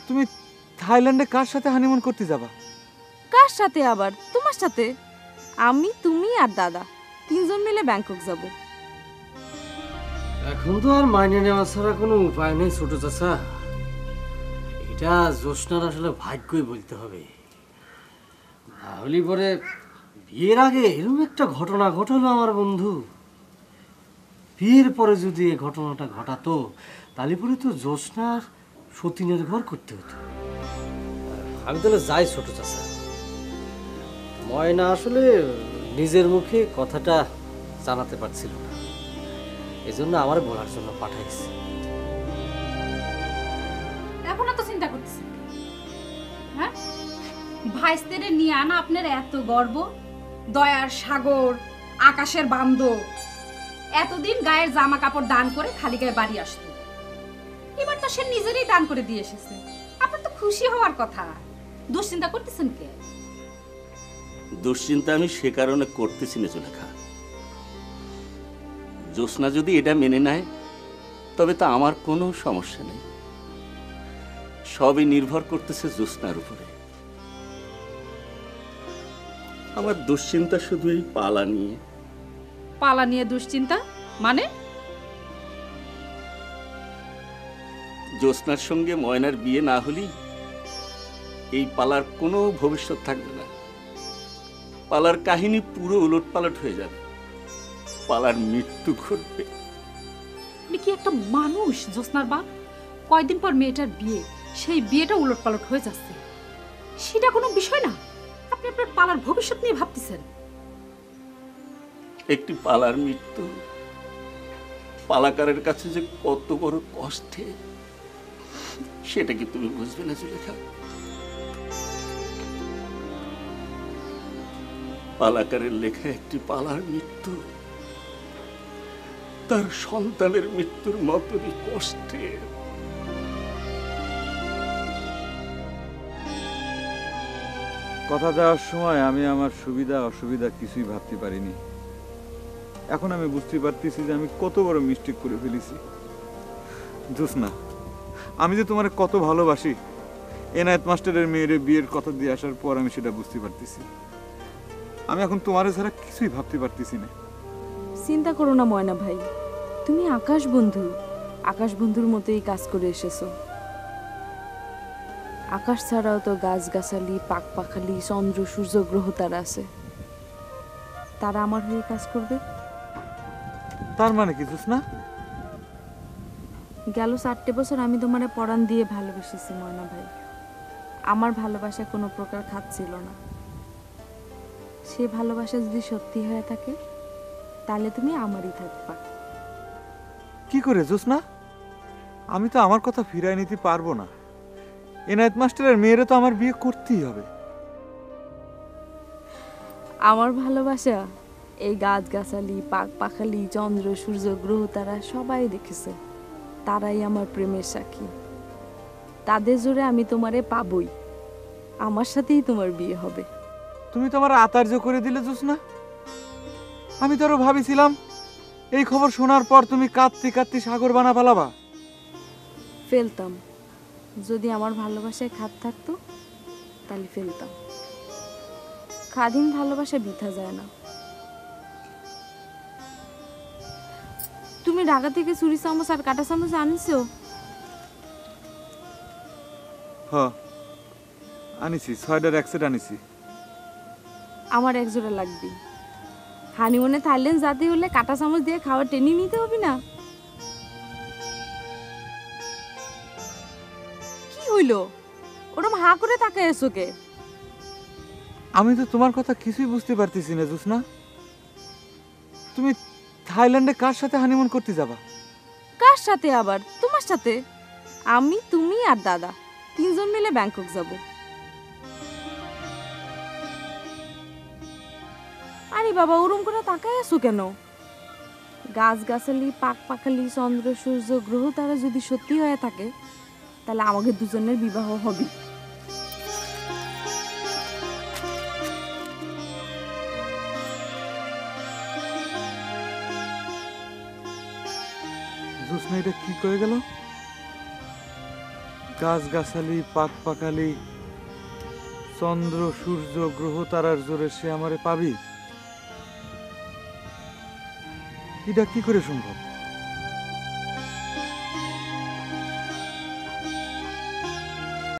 তুমি থাইল্যান্ডে কার সাথে হানিমুন করতে যাবা? কার সাথে আবার? তোমার সাথে। আমি, তুমি আর দাদা তিনজন মিলে ব্যাংকক যাব। এখন তো আর মাইনে নেওয়া ছাড়া কোনো উপায় নেই ছোট চাচা। এটা জ্যোৎস্নার আসলে ভাগ্যই বলতে হবে। তাহলে পরে বিয়ের আগে এরকম একটা ঘটনা ঘটালো আমার বন্ধু। বিয়ের পরে যদি এই ঘটনাটা ঘটাতো তাহলে পরে তো জ্যোৎস্নার সতীনের ঘর করতে হতো। আমি তাহলে যাই ছোট চাচা। ময়না আসলে নিজের মুখে কথাটা জানাতে পারছিল না, এজন্য আমার বলার জন্য পাঠাইছে। এখন তো চিন্তা করতেছি, হ্যাঁ ভাইস্তেরে নিয়ে আনা আপনার এত গর্ব, দয়ার সাগর, আকাশের বান্দর, এতদিন গায়ের জামা কাপড় দান করে খালি গায়ে বাড়ি আসতো, এবার তো সে নিজেরই দান করে দিয়ে এসেছে। আপনার তো খুশি হওয়ার কথা, দুশ্চিন্তা করতেছেন কে? দুশ্চিন্তা আমি সে কারণে করতেছি না জুলেখা। জ্যোৎস্না যদি এটা মেনে নেয় তবে তা আমার কোনো সমস্যা নেই, সবই নির্ভর করতেছে জ্যোৎস্নার উপরে। আমার দুশ্চিন্তা শুধু এই পালা নিয়ে। পালা নিয়ে দুশ্চিন্তা মানে? জ্যোৎস্নার সঙ্গে ময়নার বিয়ে না হলেই এই পালার কোনো ভবিষ্যৎ থাকবে না। পালার কাহিনী পুরো উলটপালট হয়ে যাবে, পালার মৃত্যু ঘটবে। আপনি কি একটা মানুষ জ্যোৎস্নার বাপ? কয়দিন পর মেয়েটার বিয়ে, সেই বিয়েটা উলটপালট হয়ে যাচ্ছে, সেটা কোনো বিষয় না। আপনি আপনার পালার ভবিষ্যৎ নিয়ে ভাবতেছেন। একটি পালার মৃত্যু পালাকারের কাছে যে কত বড় কষ্টে, সেটা কি তুমি বুঝবে না জুলেখা? পালাকারের লেখা একটি পালার মৃত্যু তার সন্তানের মৃত্যুর মতনই কষ্টের। কথা দেওয়ার সময় আমি আমার সুবিধা অসুবিধা কিছুই ভাবতে পারিনি। এখন আমি বুঝতে পারতেছি যে আমি কত বড় মিস্টেক করে ফেলেছি। জ্যোৎস্না, আমি যে তোমার কত ভালোবাসি, এনায়েত মাস্টারের মেয়ের বিয়ের কথা দিয়ে আসার পর আমি সেটা বুঝতে পারতেছি। আমি এখন তোমার ছাড়া কিছুই ভাবতে পারতেছি না। চিন্তা করো না ময়না ভাই, তুমি আকাশ বন্ধু, আকাশ বন্ধুর মতোই কাজ করে এসেছো। আকাশ ছাড়াও তো গাছগাছালি, পাক পাখালি, চন্দ্র, সূর্য, গ্রহ তারা আছে, তারা আমার হয়ে কাজ করবে। তার মানে কি জ্যোৎস্না? গেল 4টে বছর আমি তোমারে পরাণ দিয়ে ভালোবেসেছি ময়না ভাই। আমার ভালোবাসা কোনো প্রকার খাচ্ছিল না। সে ভালোবাসা যদি সত্যি হয়ে থাকে তাহলে তুমি আমারই থাকবা। কি করে জ্যোৎস্না? আমি তো আমার কথা ফিরাই নিতে পারবো না। এনায়েত মাস্টারের মেয়েরে তো আমার বিয়ে করতেই হবে। আমার ভালোবাসা এই গাছগাছালি, পাক পাখালি, চন্দ্র, সূর্য, গ্রহ তারা সবাই দেখেছে, তারাই আমার প্রেমের সাক্ষী। তাদের জোরে আমি তোমারে পাবই, আমার সাথেই তোমার বিয়ে হবে। তুমি তো আমার আতার্য করে দিলে জ্যোৎস্না। আমি তো আরো ভাবিছিলাম এই খবর শোনার পর তুমি কাঁদতে কাঁদতে সাগর বানা পালাবা। ফেলতাম, যদি আমার ভালোবাসায় খাদ থাকতো তাহলে ফেলতাম। খাদিন ভালোবাসা বৃথা যায় না। তুমি ঢাকা থেকে চুরি চামচ আর কাটা চামচ আনিছো? হ্যাঁ আনিছি, 6টার এক সেট আনিছি। আমার এক জোড়া লাগবে। হানিমুনে থাইল্যান্ড যেতে হলে কাটা চামচ দিয়ে খাওয়া ট্রেনিং নিতে হবে না? কি হইলো ওরম হা করে তাকায় এসো কে? আমি তো তোমার কথা কিছুই বুঝতে পারতেছি না জ্যোৎস্না। তুমি থাইল্যান্ডে কার সাথে হানিমুন করতে যাবা? কার সাথে আবার? তোমার সাথে। আমি, তুমি আর দাদা তিনজন মিলে ব্যাংকক যাব। আরে বাবা ওরম করে তাকায় আছো কেন? গাছগাছালি, পাক পাখালি, চন্দ্র, সূর্য, গ্রহ তারা যদি সত্যি হয়ে থাকে তাহলে আমাদের দুজনের বিবাহ হবে। জ্যোৎস্না এটা কি কয়ে গেল? গাছগাছালি পাক পাকালি চন্দ্র সূর্য গ্রহ তারার জোরে সে আমারে পাবি? এটা কি করে সম্ভব?